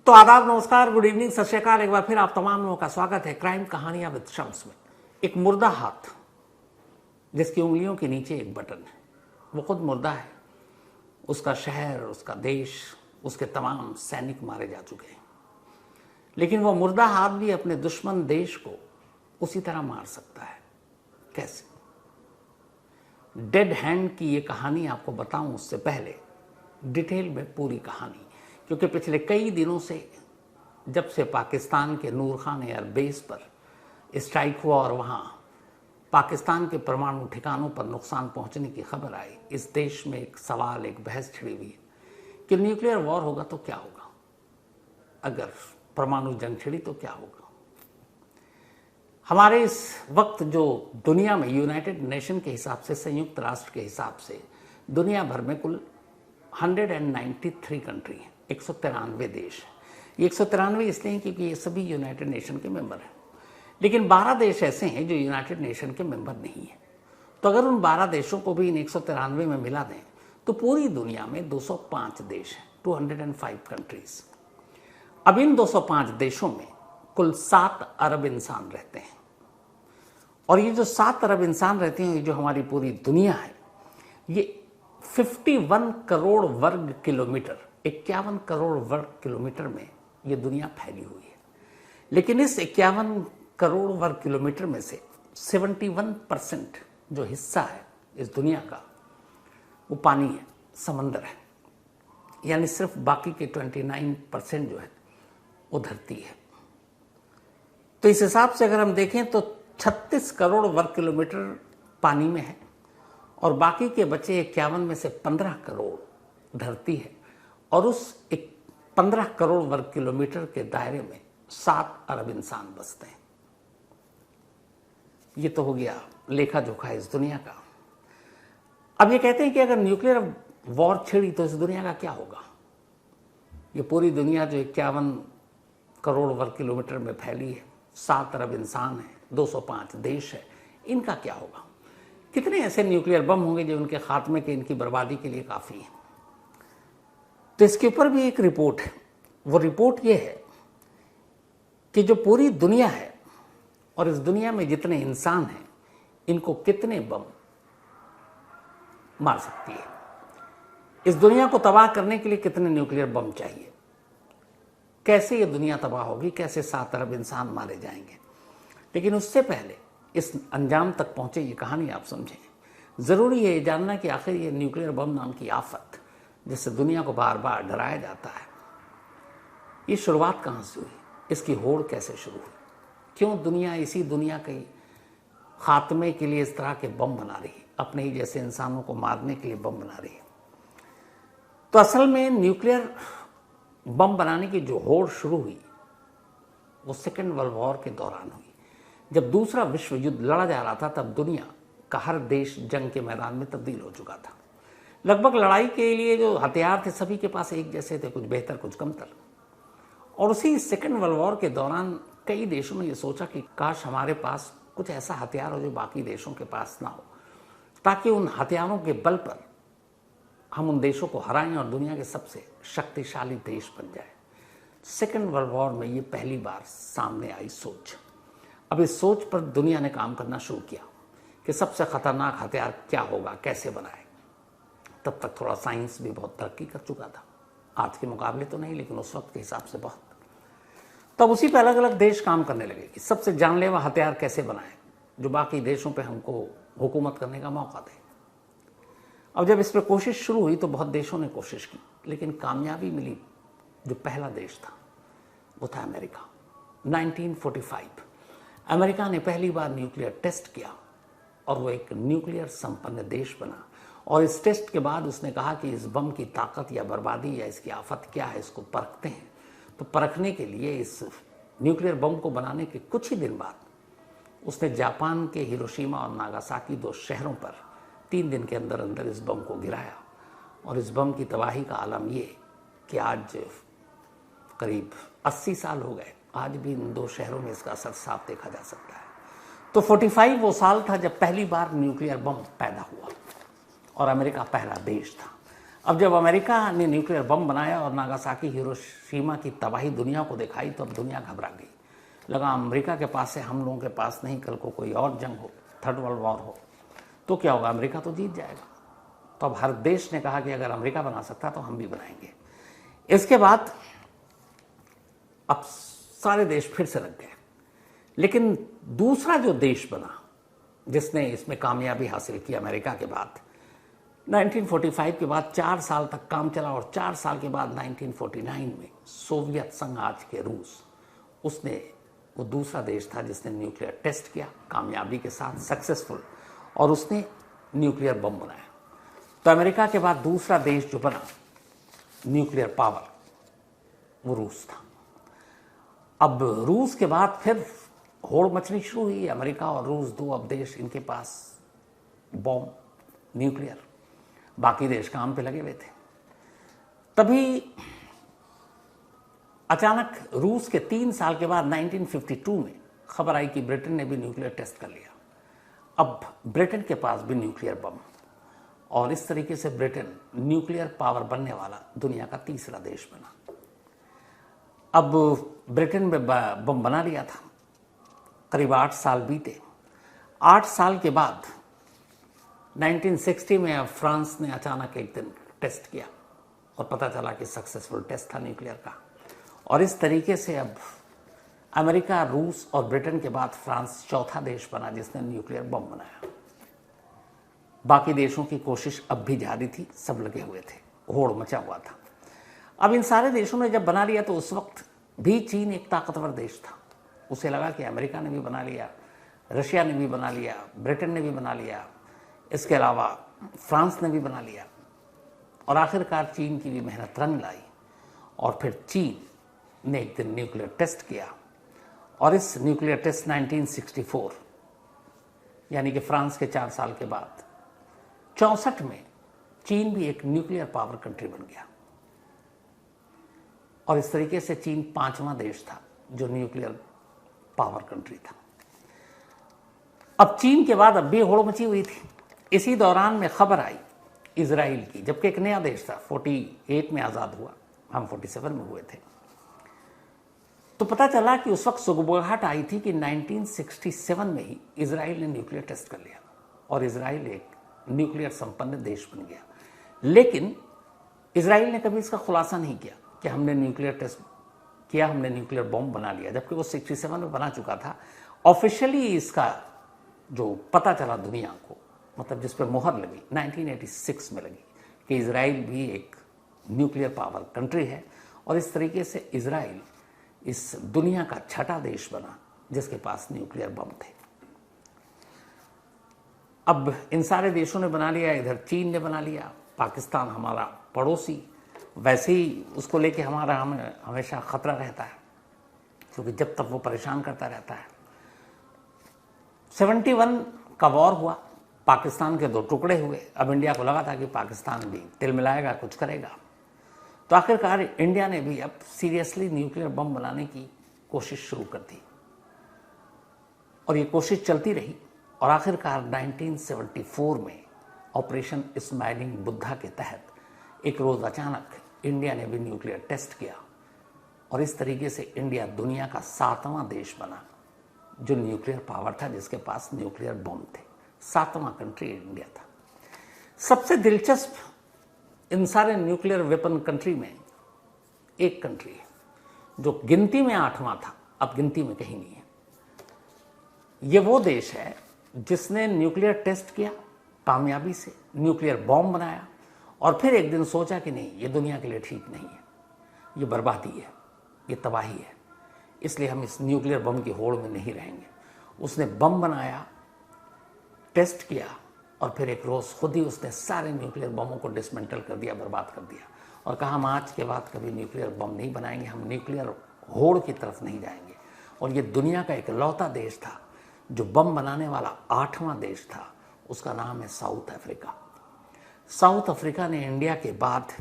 तो आदाब, नमस्कार, गुड इवनिंग, सत श्री अकाल। एक बार फिर आप तमाम लोगों का स्वागत है क्राइम कहानियां विद शम्स में। एक मुर्दा हाथ जिसकी उंगलियों के नीचे एक बटन है, वो खुद मुर्दा है। उसका शहर, उसका देश, उसके तमाम सैनिक मारे जा चुके हैं, लेकिन वो मुर्दा हाथ भी अपने दुश्मन देश को उसी तरह मार सकता है। कैसे? डेड हैंड की ये कहानी आपको बताऊं उससे पहले डिटेल में पूरी कहानी, क्योंकि पिछले कई दिनों से जब से पाकिस्तान के नूर खान एयरबेस पर स्ट्राइक हुआ और वहाँ पाकिस्तान के परमाणु ठिकानों पर नुकसान पहुँचने की खबर आई, इस देश में एक सवाल, एक बहस छिड़ी हुई है कि न्यूक्लियर वॉर होगा तो क्या होगा, अगर परमाणु जंग छिड़ी तो क्या होगा। हमारे इस वक्त जो दुनिया में यूनाइटेड नेशन के हिसाब से, संयुक्त राष्ट्र के हिसाब से दुनिया भर में कुल 193 कंट्री हैं, 193 देश हैं। ये 193 इसलिए हैं क्योंकि ये सभी यूनाइटेड नेशन के मेंबर हैं, लेकिन 12 देश ऐसे हैं जो यूनाइटेड नेशन के मेंबर नहीं हैं। तो अगर उन 12 देशों को भी इन 193 में मिला दें तो पूरी दुनिया में 205 देश हैं, 205 कंट्रीज। अब इन 205 देशों में कुल 7 अरब इंसान रहते हैं, और ये जो 7 अरब इंसान रहते हैं, ये जो हमारी पूरी दुनिया है, ये 51 करोड़ वर्ग किलोमीटर, 51 करोड़ वर्ग किलोमीटर में ये दुनिया फैली हुई है। लेकिन इस 51 करोड़ वर्ग किलोमीटर में से 71% जो हिस्सा है इस दुनिया का, वो पानी है, समंदर है। यानी सिर्फ बाकी के 29% जो है वो धरती है। तो इस हिसाब से अगर हम देखें तो 36 करोड़ वर्ग किलोमीटर पानी में है, और बाकी के बचे 51 में से 15 करोड़ धरती है, और उस 15 करोड़ वर्ग किलोमीटर के दायरे में 7 अरब इंसान बसते हैं। ये तो हो गया लेखा जोखा इस दुनिया का। अब ये कहते हैं कि अगर न्यूक्लियर वॉर छिड़ी तो इस दुनिया का क्या होगा। ये पूरी दुनिया जो 51 करोड़ वर्ग किलोमीटर में फैली है, 7 अरब इंसान है, 205 देश है, इनका क्या होगा। कितने ऐसे न्यूक्लियर बम होंगे जो उनके खात्मे के, इनकी बर्बादी के लिए काफ़ी है। तो इसके ऊपर भी एक रिपोर्ट है। वो रिपोर्ट ये है कि जो पूरी दुनिया है और इस दुनिया में जितने इंसान हैं, इनको कितने बम मार सकती है। इस दुनिया को तबाह करने के लिए कितने न्यूक्लियर बम चाहिए, कैसे ये दुनिया तबाह होगी, कैसे 7 अरब इंसान मारे जाएंगे। लेकिन उससे पहले इस अंजाम तक पहुंचे ये कहानी आप समझें। ज़रूरी है ये जानना कि आखिर ये न्यूक्लियर बम नाम की आफत, जिससे दुनिया को बार बार डराया जाता है, ये शुरुआत कहाँ से हुई, इसकी होड़ कैसे शुरू हुई, क्यों दुनिया इसी दुनिया के खात्मे के लिए इस तरह के बम बना रही है, अपने ही जैसे इंसानों को मारने के लिए बम बना रही है। तो असल में न्यूक्लियर बम बनाने की जो होड़ शुरू हुई वो सेकेंड वर्ल्ड वॉर के दौरान हुई। जब दूसरा विश्व युद्ध लड़ा जा रहा था, तब दुनिया का हर देश जंग के मैदान में तब्दील हो चुका था। लगभग लड़ाई के लिए जो हथियार थे सभी के पास एक जैसे थे, कुछ बेहतर कुछ कमतर। और उसी सेकेंड वर्ल्ड वॉर के दौरान कई देशों ने यह सोचा कि काश हमारे पास कुछ ऐसा हथियार हो जो बाकी देशों के पास ना हो, ताकि उन हथियारों के बल पर हम उन देशों को हराएं और दुनिया के सबसे शक्तिशाली देश बन जाए। सेकेंड वर्ल्ड वॉर में ये पहली बार सामने आई सोच। अब इस सोच पर दुनिया ने काम करना शुरू किया कि सबसे खतरनाक हथियार क्या होगा, कैसे बनाए। तब तक थोड़ा साइंस भी बहुत तरक्की कर चुका था, आज के मुकाबले तो नहीं, लेकिन उस वक्त के हिसाब से बहुत। तब उसी पे अलग अलग देश काम करने लगे कि सबसे जानलेवा हथियार कैसे बनाए जो बाकी देशों पे हमको हुकूमत करने का मौका दे। अब जब इस पर कोशिश शुरू हुई तो बहुत देशों ने कोशिश की, लेकिन कामयाबी मिली। जो पहला देश था वो था अमेरिका। 1945 अमेरिका ने पहली बार न्यूक्लियर टेस्ट किया, और वो एक न्यूक्लियर संपन्न देश बना। और इस टेस्ट के बाद उसने कहा कि इस बम की ताकत या बर्बादी या इसकी आफत क्या है, इसको परखते हैं। तो परखने के लिए इस न्यूक्लियर बम को बनाने के कुछ ही दिन बाद उसने जापान के हिरोशिमा और नागासाकी 2 शहरों पर 3 दिन के अंदर अंदर इस बम को गिराया। और इस बम की तबाही का आलम ये कि आज करीब 80 साल हो गए, आज भी इन 2 शहरों में इसका असर साफ देखा जा सकता है। तो 45 वो साल था जब पहली बार न्यूक्लियर बम पैदा हुआ, और अमेरिका पहला देश था। अब जब अमेरिका ने न्यूक्लियर बम बनाया और नागासाकी हिरोशिमा की तबाही दुनिया को दिखाई तो अब दुनिया घबरा गई। लगा अमेरिका के पास है, हम लोगों के पास नहीं, कल को कोई और जंग हो, थर्ड वर्ल्ड वॉर हो तो क्या होगा, अमेरिका तो जीत जाएगा। तो अब हर देश ने कहा कि अगर अमेरिका बना सकता तो हम भी बनाएंगे। इसके बाद अब सारे देश फिर से लग गए। लेकिन दूसरा जो देश बना जिसने इसमें कामयाबी हासिल की अमेरिका के बाद, 1945 के बाद 4 साल तक काम चला और 4 साल के बाद 1949 में सोवियत संघ, आज के रूस, उसने वो दूसरा देश था जिसने न्यूक्लियर टेस्ट किया कामयाबी के साथ, सक्सेसफुल, और उसने न्यूक्लियर बम बनाया। तो अमेरिका के बाद दूसरा देश जो बना न्यूक्लियर पावर वो रूस था। अब रूस के बाद फिर होड़ मचनी शुरू हुई। अमेरिका और रूस, दो अब देश, इनके पास बम, न्यूक्लियर, बाकी देश काम पे लगे हुए थे। तभी अचानक रूस के 3 साल के बाद 1952 में खबर आई कि ब्रिटेन ने भी न्यूक्लियर टेस्ट कर लिया। अब ब्रिटेन के पास भी न्यूक्लियर बम, और इस तरीके से ब्रिटेन न्यूक्लियर पावर बनने वाला दुनिया का तीसरा देश बना। अब ब्रिटेन में बम बना लिया था, करीब 8 साल बीते। 8 साल के बाद 1960 में अब फ्रांस ने अचानक एक दिन टेस्ट किया और पता चला कि सक्सेसफुल टेस्ट था न्यूक्लियर का। और इस तरीके से अब अमेरिका, रूस और ब्रिटेन के बाद फ्रांस चौथा देश बना जिसने न्यूक्लियर बम बनाया। बाकी देशों की कोशिश अब भी जारी थी, सब लगे हुए थे, होड़ मचा हुआ था। अब इन सारे देशों ने जब बना लिया तो उस वक्त भी चीन एक ताकतवर देश था। उसे लगा कि अमेरिका ने भी बना लिया, रशिया ने भी बना लिया, ब्रिटेन ने भी बना लिया, इसके अलावा फ्रांस ने भी बना लिया, और आखिरकार चीन की भी मेहनत रंग लाई। और फिर चीन ने एक दिन न्यूक्लियर टेस्ट किया, और इस न्यूक्लियर टेस्ट 1964 यानी कि फ्रांस के 4 साल के बाद 64 में चीन भी एक न्यूक्लियर पावर कंट्री बन गया। और इस तरीके से चीन 5वां देश था जो न्यूक्लियर पावर कंट्री था। अब चीन के बाद अब भी होड़ मची हुई थी। इसी दौरान में खबर आई इजराइल की, जबकि एक नया देश था, 48 में आज़ाद हुआ, हम 47 में हुए थे। तो पता चला कि उस वक्त सुगबुगाहट आई थी कि 1967 में ही इजराइल ने न्यूक्लियर टेस्ट कर लिया और इजराइल एक न्यूक्लियर संपन्न देश बन गया। लेकिन इजराइल ने कभी इसका खुलासा नहीं किया कि हमने न्यूक्लियर टेस्ट किया, हमने न्यूक्लियर बॉम्ब बना लिया, जबकि वो 67 में बना चुका था। ऑफिशियली इसका जो पता चला दुनिया को, मतलब जिस पर मुहर लगी, 1986 में लगी कि इजराइल भी एक न्यूक्लियर पावर कंट्री है। और इस तरीके से इजराइल इस दुनिया का 6ठा देश बना जिसके पास न्यूक्लियर बम थे। अब इन सारे देशों ने बना लिया, इधर चीन ने बना लिया, पाकिस्तान हमारा पड़ोसी, वैसे ही उसको लेके हमारा हमें हमेशा खतरा रहता है, क्योंकि जब तक वो परेशान करता रहता है। 71 का वॉर हुआ, पाकिस्तान के 2 टुकड़े हुए। अब इंडिया को लगा था कि पाकिस्तान भी तिल मिलाएगा, कुछ करेगा। तो आखिरकार इंडिया ने भी अब सीरियसली न्यूक्लियर बम बनाने की कोशिश शुरू कर दी, और ये कोशिश चलती रही। और आखिरकार 1974 में ऑपरेशन स्माइलिंग बुद्धा के तहत एक रोज अचानक इंडिया ने भी न्यूक्लियर टेस्ट किया, और इस तरीके से इंडिया दुनिया का 7वां देश बना जो न्यूक्लियर पावर था, जिसके पास न्यूक्लियर बम थे। 7वां कंट्री इंडिया था। सबसे दिलचस्प इन सारे न्यूक्लियर वेपन कंट्री में एक कंट्री है जो गिनती में 8वां था, अब गिनती में कहीं नहीं है। ये वो देश है जिसने न्यूक्लियर टेस्ट किया कामयाबी से, न्यूक्लियर बॉम्ब बनाया, और फिर एक दिन सोचा कि नहीं, ये दुनिया के लिए ठीक नहीं है, ये बर्बादी है, ये तबाही है, इसलिए हम इस न्यूक्लियर बम की होड़ में नहीं रहेंगे। उसने बम बनाया, टेस्ट किया, और फिर एक रोज़ खुद ही उसने सारे न्यूक्लियर बमों को डिसमेंटल कर दिया, बर्बाद कर दिया, और कहा हम आज के बाद कभी न्यूक्लियर बम नहीं बनाएंगे, हम न्यूक्लियर होड़ की तरफ नहीं जाएंगे। और ये दुनिया का इकलौता देश था जो बम बनाने वाला 8वां देश था। उसका नाम है साउथ अफ्रीका। साउथ अफ्रीका ने इंडिया के बाद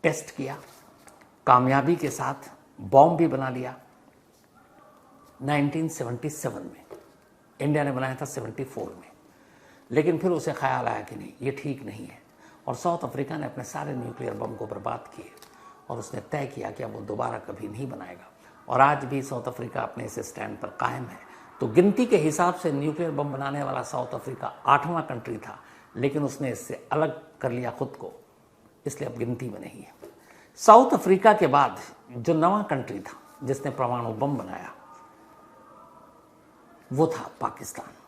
टेस्ट किया, कामयाबी के साथ बॉम्ब भी बना लिया 1977 में। इंडिया ने बनाया था 74 में, लेकिन फिर उसे ख्याल आया कि नहीं, ये ठीक नहीं है, और साउथ अफ्रीका ने अपने सारे न्यूक्लियर बम को बर्बाद किए और उसने तय किया कि अब वो दोबारा कभी नहीं बनाएगा। और आज भी साउथ अफ्रीका अपने इस स्टैंड पर कायम है। तो गिनती के हिसाब से न्यूक्लियर बम बनाने वाला साउथ अफ्रीका 8वां कंट्री था, लेकिन उसने इससे अलग कर लिया खुद को, इसलिए अब गिनती में नहीं है। साउथ अफ्रीका के बाद जो 9वां कंट्री था जिसने परमाणु बम बनाया वो था पाकिस्तान।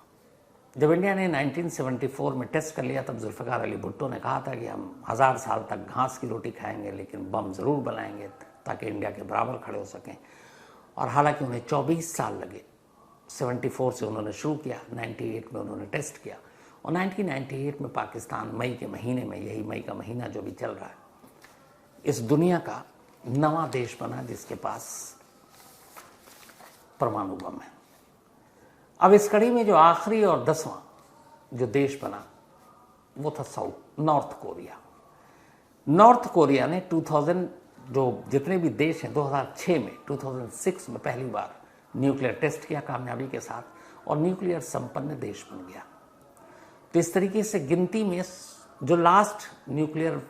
जब इंडिया ने 1974 में टेस्ट कर लिया, तब जुल्फ़िकार अली भुट्टो ने कहा था कि हम 1000 साल तक घास की रोटी खाएंगे लेकिन बम ज़रूर बनाएंगे ताकि इंडिया के बराबर खड़े हो सकें। और हालांकि उन्हें 24 साल लगे। 74 से उन्होंने शुरू किया, 98 में उन्होंने टेस्ट किया और 1998 में पाकिस्तान मई के महीने में, यही मई का महीना जो भी चल रहा है, इस दुनिया का 9वां देश बना जिसके पास परमाणु बम है। अब इस कड़ी में जो आखिरी और 10वां जो देश बना वो था नॉर्थ कोरिया। नॉर्थ कोरिया ने 2000 जो जितने भी देश हैं 2006 में 2006 में पहली बार न्यूक्लियर टेस्ट किया कामयाबी के साथ और न्यूक्लियर संपन्न देश बन गया। तो इस तरीके से गिनती में जो लास्ट न्यूक्लियर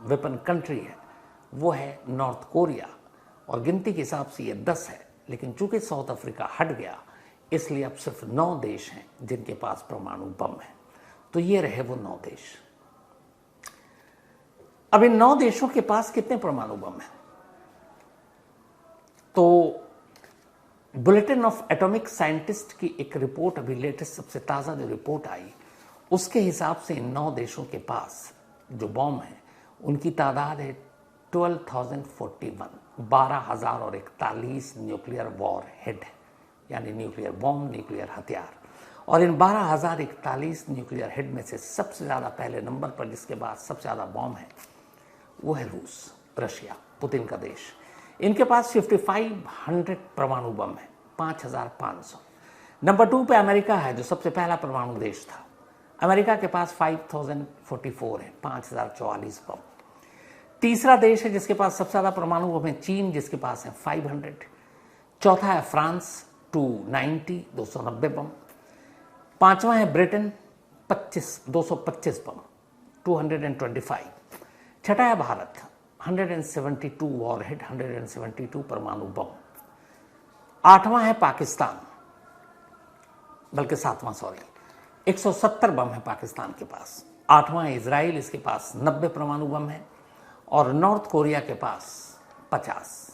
वेपन कंट्री है वो है नॉर्थ कोरिया और गिनती के हिसाब से ये 10 है, लेकिन चूंकि साउथ अफ्रीका हट गया इसलिए अब सिर्फ 9 देश हैं जिनके पास परमाणु बम है। तो ये रहे वो 9 देश। अब इन 9 देशों के पास कितने परमाणु बम हैं? तो बुलेटिन ऑफ एटॉमिक साइंटिस्ट की एक रिपोर्ट, अभी लेटेस्ट सबसे ताजा जो रिपोर्ट आई, उसके हिसाब से इन 9 देशों के पास जो बम है उनकी तादाद है 12,041, 12,041 न्यूक्लियर वॉर हेड है, यानी न्यूक्लियर बॉम्ब, न्यूक्लियर हथियार। और इन 12,041 न्यूक्लियर हेड में से सबसे ज़्यादा पहले नंबर पर जिसके बाद सबसे ज़्यादा बॉम्ब है वो है रूस, रशिया, पुतिन का देश। इनके पास 5500 परमाणु बम है, 5500। नंबर 2 पे अमेरिका है जो सबसे पहला परमाणु देश था। अमेरिका के पास 5044 है, 5044 बम। तीसरा देश है जिसके पास सबसे ज़्यादा परमाणु बम है चीन, जिसके पास है 500। चौथा है फ्रांस 290, 290 बम। पांचवा है ब्रिटेन 225 बम, 225। छठा है भारत 172 वॉरहेड, 172 परमाणु बम। आठवां है पाकिस्तान, बल्कि 7वां, 170 बम है पाकिस्तान के पास। आठवां है इजराइल, इसके पास 90 परमाणु बम है और नॉर्थ कोरिया के पास 50।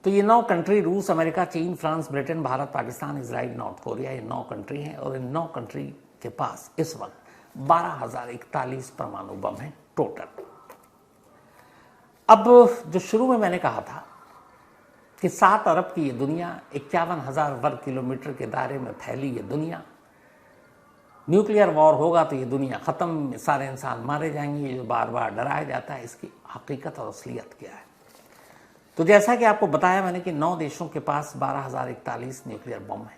तो ये 9 कंट्री, रूस, अमेरिका, चीन, France, Britain, Bharat, Pakistan, Israel, north Korea, ये 9 कंट्री हैं और इन 9 कंट्री के पास इस वक्त 12,041 परमाणु बम है टोटल। अब जो शुरू में मैंने कहा था कि 7 अरब की ये दुनिया, 51,000 वर्ग किलोमीटर के दायरे में फैली ये दुनिया, न्यूक्लियर वॉर होगा तो ये दुनिया खत्म, सारे इंसान मारे जाएंगे, ये जो बार बार डराया जाता है, इसकी हकीकत और असलियत क्या है? तो जैसा कि आपको बताया मैंने कि 9 देशों के पास 12,041 न्यूक्लियर बम है।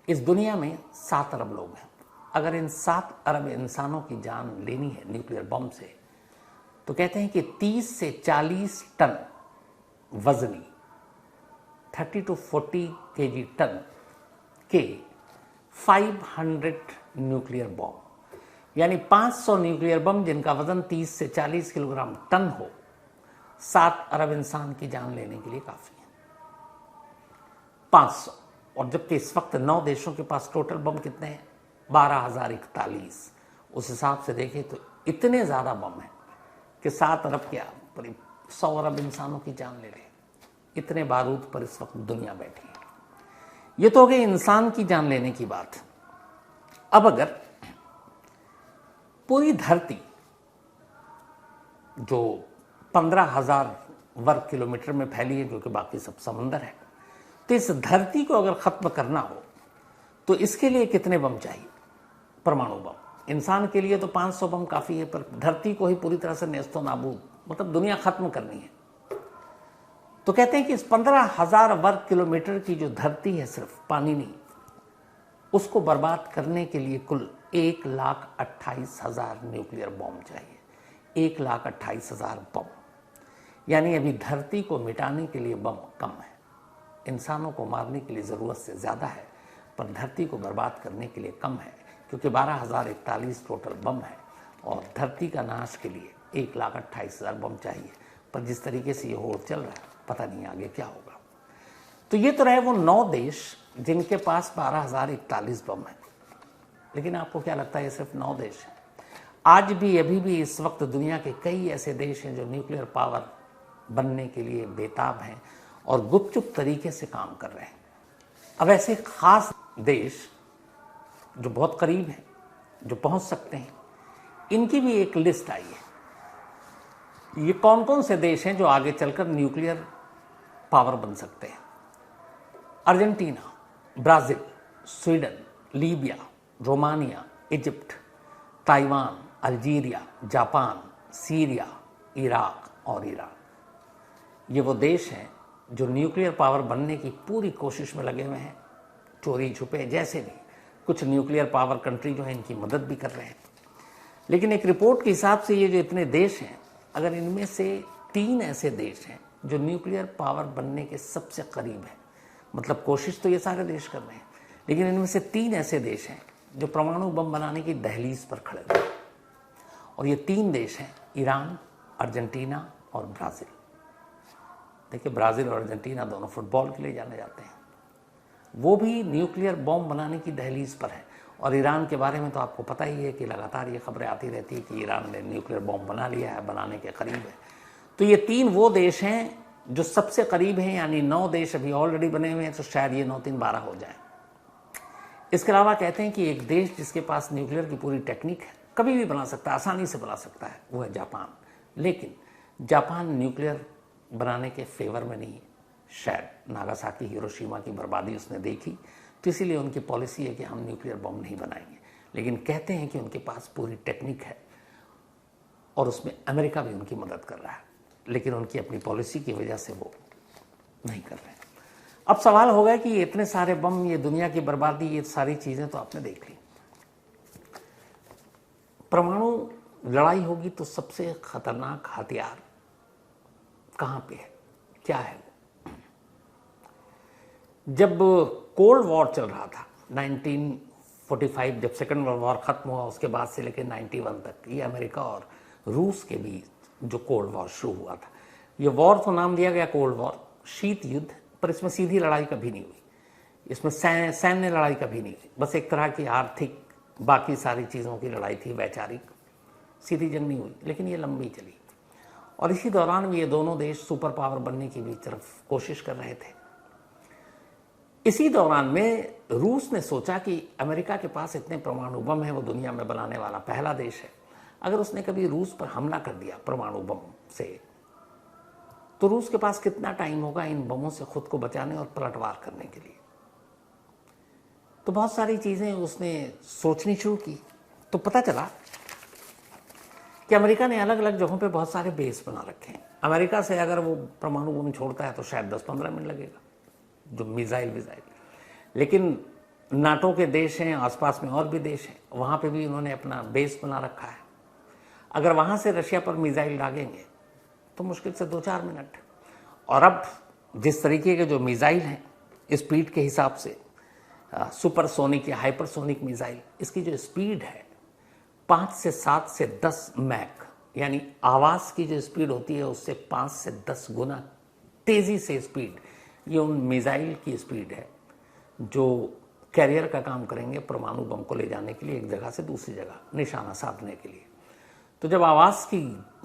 इस दुनिया में 7 अरब लोग हैं। अगर इन 7 अरब इंसानों की जान लेनी है न्यूक्लियर बम से, तो कहते हैं कि 30 से 40 टन वजनी, 30 to 40 kg टन के 500 न्यूक्लियर बम, यानी 500 न्यूक्लियर बम जिनका वजन 30 से 40 किलोग्राम टन हो, 7 अरब इंसान की जान लेने के लिए काफी है। 500। और जबकि इस वक्त 9 देशों के पास टोटल बम कितने हैं? 12,041। उस हिसाब से देखें तो इतने ज्यादा बम हैं कि 7 अरब क्या, 100 अरब इंसानों की जान ले रहे। इतने बारूद पर इस वक्त दुनिया बैठी है। ये तो हो गई इंसान की जान लेने की बात। अब अगर पूरी धरती जो 15,000 वर्ग किलोमीटर में फैली है, क्योंकि बाकी सब समंदर है, तो इस धरती को अगर खत्म करना हो तो इसके लिए कितने बम चाहिए? परमाणु बम। इंसान के लिए तो 500 बम काफी है, पर धरती को ही पूरी तरह से नेस्तो नाबूद, मतलब दुनिया खत्म करनी है, तो कहते हैं कि इस 15,000 वर्ग किलोमीटर की जो धरती है, सिर्फ पानी नहीं, उसको बर्बाद करने के लिए कुल 1,28,000 न्यूक्लियर बम चाहिए। 1,28,000 बम, यानी अभी धरती को मिटाने के लिए बम कम है, इंसानों को मारने के लिए जरूरत से ज्यादा है, पर धरती को बर्बाद करने के लिए कम है। क्योंकि 12,041 टोटल बम है और धरती का नाश के लिए 1,28,000 बम चाहिए। पर जिस तरीके से ये होड़ चल रहा है, पता नहीं आगे क्या होगा। तो ये तो रहे वो 9 देश जिनके पास 12,041 बम है। लेकिन आपको क्या लगता है ये सिर्फ 9 देश हैं? आज भी अभी भी इस वक्त दुनिया के कई ऐसे देश हैं जो न्यूक्लियर पावर बनने के लिए बेताब हैं और गुपचुप तरीके से काम कर रहे हैं। अब ऐसे खास देश जो बहुत करीब हैं, जो पहुंच सकते हैं, इनकी भी एक लिस्ट आई है। ये कौन कौन से देश हैं जो आगे चलकर न्यूक्लियर पावर बन सकते हैं? Argentina, Brazil, Sweden, Libya, Romania, Egypt, Taiwan, Algeria, Japan, Syria, Iraq और ईरान। ये वो देश हैं जो न्यूक्लियर पावर बनने की पूरी कोशिश में लगे हुए हैं। चोरी छुपे जैसे भी कुछ न्यूक्लियर पावर कंट्री जो है इनकी मदद भी कर रहे हैं। लेकिन एक रिपोर्ट के हिसाब से ये जो इतने देश हैं, अगर इनमें से 3 ऐसे देश हैं जो न्यूक्लियर पावर बनने के सबसे करीब हैं, मतलब कोशिश तो ये सारे देश कर रहे हैं, लेकिन इनमें से 3 ऐसे देश हैं जो परमाणु बम बनाने की दहलीज पर खड़े हुए हैं। और ये 3 देश हैं ईरान, अर्जेंटीना और ब्राज़ील। देखिए, ब्राज़ील और अर्जेंटीना दोनों फुटबॉल के लिए जाने जाते हैं। वो भी न्यूक्लियर बॉम्ब बनाने की दहलीज पर है। और ईरान के बारे में तो आपको पता ही है कि लगातार ये खबरें आती रहती है कि ईरान ने न्यूक्लियर बॉम्ब बना लिया है, बनाने के करीब है। तो ये 3 वो देश हैं जो सबसे करीब हैं, यानी 9 देश अभी ऑलरेडी बने हुए हैं, तो शायद ये 9 3 12 हो जाए। इसके अलावा कहते हैं कि एक देश जिसके पास न्यूक्लियर की पूरी टेक्निक है, कभी भी बना सकता है, आसानी से बना सकता है, वो है जापान। लेकिन जापान न्यूक्लियर बनाने के फेवर में नहीं है। शायद नागासाकी, हिरोशिमा की बर्बादी उसने देखी, तो इसीलिए उनकी पॉलिसी है कि हम न्यूक्लियर बम नहीं बनाएंगे। लेकिन कहते हैं कि उनके पास पूरी टेक्निक है और उसमें अमेरिका भी उनकी मदद कर रहा है, लेकिन उनकी अपनी पॉलिसी की वजह से वो नहीं कर रहे हैं। अब सवाल होगा कि ये इतने सारे बम, ये दुनिया की बर्बादी, ये सारी चीजें तो आपने देख ली। परमाणु लड़ाई होगी तो सबसे खतरनाक हथियार कहां पे है, क्या है वो? जब कोल्ड वॉर चल रहा था 1945, जब सेकेंड वर्ल्ड वॉर खत्म हुआ, उसके बाद से लेकर 91 तक, ये अमेरिका और रूस के बीच जो कोल्ड वॉर शुरू हुआ था, ये वॉर तो नाम दिया गया कोल्ड वॉर, शीत युद्ध, पर इसमें सीधी लड़ाई कभी नहीं हुई, इसमें सैन्य लड़ाई कभी नहीं हुई। बस एक तरह की आर्थिक, बाकी सारी चीज़ों की लड़ाई थी, वैचारिक, सीधी जंग नहीं हुई, लेकिन ये लंबी चली। और इसी दौरान भी ये दोनों देश सुपर पावर बनने की भी तरफ कोशिश कर रहे थे। इसी दौरान में रूस ने सोचा कि अमेरिका के पास इतने परमाणु बम है, वो दुनिया में बनाने वाला पहला देश है। अगर उसने कभी रूस पर हमला कर दिया परमाणु बम से, तो रूस के पास कितना टाइम होगा इन बमों से खुद को बचाने और पलटवार करने के लिए। तो बहुत सारी चीजें उसने सोचनी शुरू की। तो पता चला कि अमेरिका ने अलग अलग जगहों पे बहुत सारे बेस बना रखे हैं। अमेरिका से अगर वो परमाणु बम छोड़ता है तो शायद 10-15 मिनट लगेगा, जो मिसाइल। लेकिन नाटो के देश हैं, आसपास में और भी देश हैं, वहाँ पे भी उन्होंने अपना बेस बना रखा है। अगर वहाँ से रशिया पर मिसाइल दागेंगे तो मुश्किल से 2-4 मिनट। और अब जिस तरीके के जो मिसाइल हैं, स्पीड के हिसाब से सुपरसोनिक या हाइपरसोनिक मिसाइल, इसकी जो स्पीड है 5 से 7 से 10 मैक, यानी आवाज़ की जो स्पीड होती है उससे 5 से 10 गुना तेज़ी से स्पीड, ये उन मिसाइल की स्पीड है जो कैरियर का काम करेंगे परमाणु बम को ले जाने के लिए एक जगह से दूसरी जगह निशाना साधने के लिए। तो जब आवाज़ की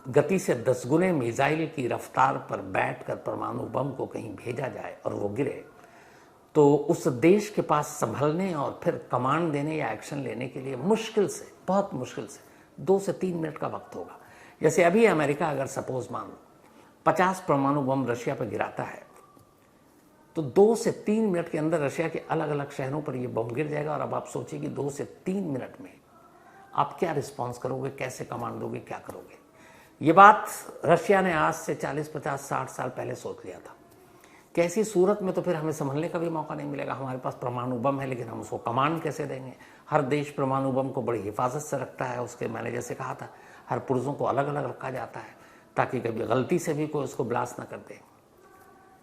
गति से 10 गुने मिसाइल की रफ्तार पर बैठकर परमाणु बम को कहीं भेजा जाए और वो गिरे, तो उस देश के पास संभलने और फिर कमांड देने या एक्शन लेने के लिए मुश्किल से, बहुत मुश्किल से 2 से 3 मिनट का वक्त होगा। जैसे अभी अमेरिका अगर सपोज मान लो 50 परमाणु बम रशिया पर गिराता है, तो 2 से 3 मिनट के अंदर रशिया के अलग अलग शहरों पर यह बम गिर जाएगा। और अब आप सोचिए कि 2 से 3 मिनट में आप क्या रिस्पॉन्स करोगे, कैसे कमांड दोगे, क्या करोगे। ये बात रशिया ने आज से 40, 50, 60 साल पहले सोच लिया था। कैसी सूरत में तो फिर हमें संभलने का भी मौका नहीं मिलेगा। हमारे पास परमाणु बम है, लेकिन हम उसको कमांड कैसे देंगे। हर देश परमाणु बम को बड़ी हिफाजत से रखता है। उसके मैंने जैसे कहा था, हर पुर्जों को अलग अलग रखा जाता है ताकि कभी गलती से भी कोई उसको ब्लास्ट ना कर दे।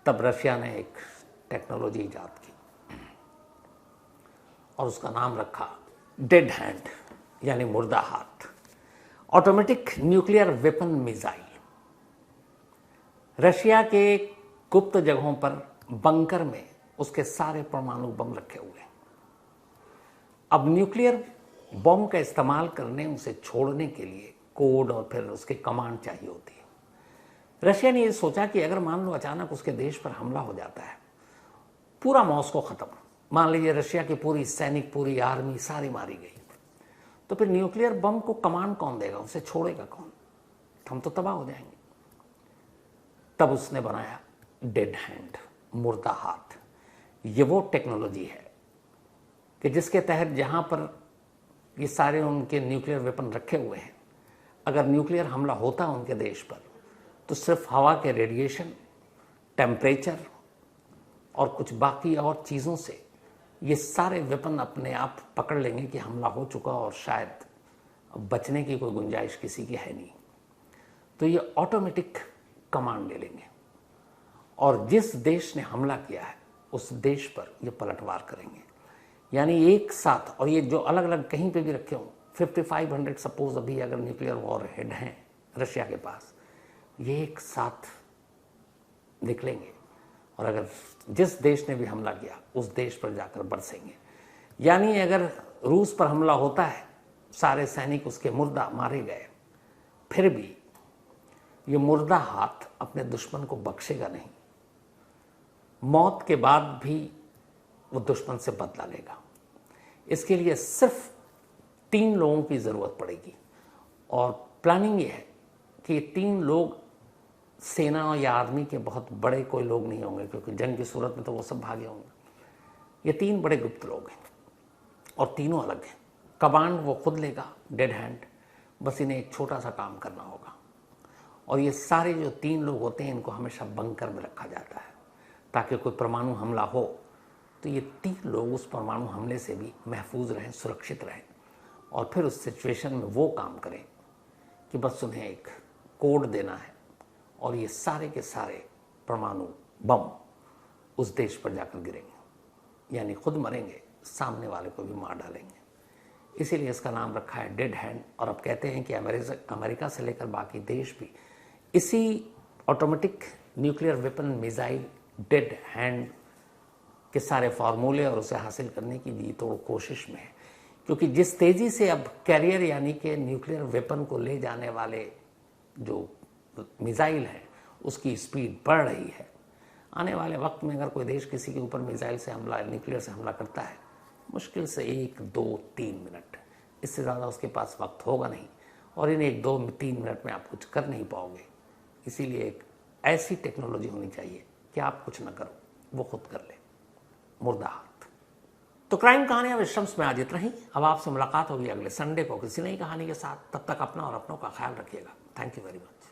तब रशिया ने एक टेक्नोलॉजी ईजाद की और उसका नाम रखा डेड हैंड यानी मुर्दा हाथ, automatic nuclear weapon missile. Russia के गुप्त जगहों पर बंकर में उसके सारे परमाणु बम रखे हुए हैं। अब न्यूक्लियर बम का इस्तेमाल करने, उसे छोड़ने के लिए कोड और फिर उसके कमांड चाहिए होती है। रशिया ने यह सोचा कि अगर मान लो अचानक उसके देश पर हमला हो जाता है, पूरा मॉस्को खत्म, मान लीजिए रशिया की पूरी सैनिक, पूरी आर्मी सारी मारी गई, तो फिर न्यूक्लियर बम को कमांड कौन देगा, उसे छोड़ेगा कौन, हम तो तबाह हो जाएंगे। तब उसने बनाया डेड हैंड, मुर्दा हाथ। ये वो टेक्नोलॉजी है कि जिसके तहत जहां पर ये सारे उनके न्यूक्लियर वेपन रखे हुए हैं, अगर न्यूक्लियर हमला होता है उनके देश पर, तो सिर्फ हवा के रेडिएशन, टेम्परेचर और कुछ बाकी और चीज़ों से ये सारे वेपन अपने आप पकड़ लेंगे कि हमला हो चुका और शायद बचने की कोई गुंजाइश किसी की है नहीं। तो ये ऑटोमेटिक कमांड ले लेंगे और जिस देश ने हमला किया है उस देश पर ये पलटवार करेंगे। यानी एक साथ, और ये जो अलग अलग कहीं पे भी रखे हों, 5500 सपोज अभी अगर न्यूक्लियर वॉर हेड हैं रशिया के पास, ये एक साथ निकलेंगे और अगर जिस देश ने भी हमला किया उस देश पर जाकर बरसेंगे। यानी अगर रूस पर हमला होता है, सारे सैनिक उसके मुर्दा मारे गए, फिर भी ये मुर्दा हाथ अपने दुश्मन को बख्शेगा नहीं, मौत के बाद भी वो दुश्मन से बदला लेगा। इसके लिए सिर्फ 3 लोगों की ज़रूरत पड़ेगी और प्लानिंग ये है कि 3 लोग सेना या आर्मी के बहुत बड़े कोई लोग नहीं होंगे, क्योंकि जंग की सूरत में तो वो सब भागे होंगे। ये 3 बड़े गुप्त लोग हैं और तीनों अलग हैं। कमांड वो खुद लेगा, डेड हैंड, बस इन्हें एक छोटा सा काम करना होगा। और ये सारे जो 3 लोग होते हैं, इनको हमेशा बंकर में रखा जाता है ताकि कोई परमाणु हमला हो तो ये 3 लोग उस परमाणु हमले से भी महफूज रहें, सुरक्षित रहें और फिर उस सिचुएशन में वो काम करें कि बस उन्हें एक कोड देना है और ये सारे के सारे परमाणु बम उस देश पर जाकर गिरेंगे, यानी खुद मरेंगे, सामने वाले को भी मार डालेंगे। इसीलिए इसका नाम रखा है डेड हैंड। और अब कहते हैं कि अमेरिका से लेकर बाकी देश भी इसी automatic nuclear weapon missile dead hand के सारे फार्मूले और उसे हासिल करने की जी तोड़ कोशिश में है। क्योंकि जिस तेजी से अब कैरियर यानी कि न्यूक्लियर वेपन को ले जाने वाले जो मिसाइल है उसकी स्पीड बढ़ रही है, आने वाले वक्त में अगर कोई देश किसी के ऊपर मिसाइल से हमला, न्यूक्लियर से हमला करता है, मुश्किल से 1, 2, 3 मिनट, इससे ज़्यादा उसके पास वक्त होगा नहीं और इन 1, 2, 3 मिनट में आप कुछ कर नहीं पाओगे। इसीलिए एक ऐसी टेक्नोलॉजी होनी चाहिए कि आप कुछ ना करो, वो खुद कर ले, मुर्दा हाथ। तो क्राइम कहानियां विश्रम्स में आज इतना ही। अब आपसे मुलाकात होगी अगले संडे को किसी नई कहानी के साथ। तब तक अपना और अपनों का ख्याल रखिएगा। Thank you very much.